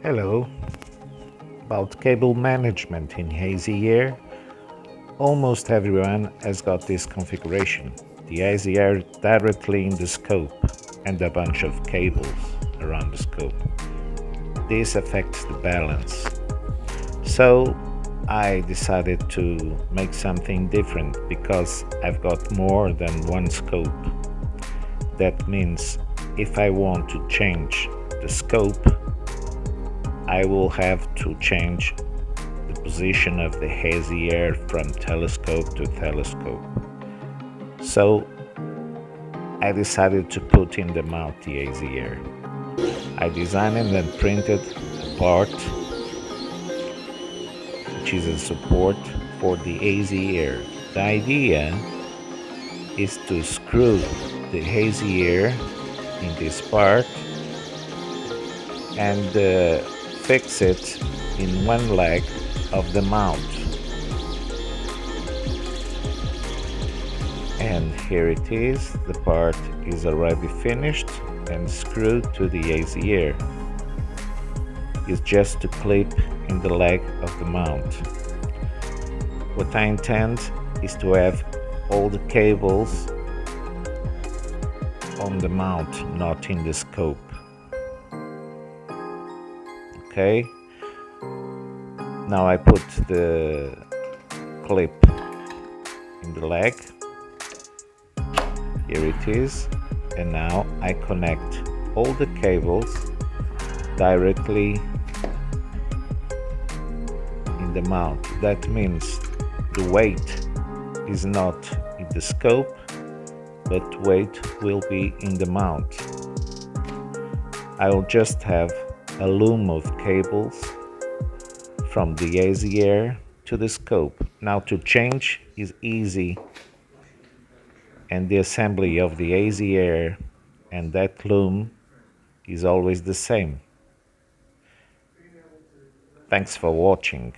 Hello. About cable management in Asiair, almost everyone has got this configuration. The Asiair directly in the scope and a bunch of cables around the scope. This affects the balance. So I decided to make something different because I've got more than one scope. That means if I want to change the scope, I will have to change the position of the Asiair from telescope to telescope. So I decided to put in the mount the Asiair. I designed and printed a part which is a support for the Asiair. The idea is to screw the Asiair in this part and fix it in one leg of the mount. And here it is, the part is already finished and screwed to the Asiair. It's just to clip in the leg of the mount. What I intend is to have all the cables on the mount, not in the scope. Okay, now I put the clip in the leg. Here it is, and now I connect all the cables directly in the mount. That means the weight is not in the scope, but weight will be in the mount. I will just have a loom of cables from the Asiair to the scope. Now to change is easy, and the assembly of the Asiair and that loom is always the same. Thanks for watching.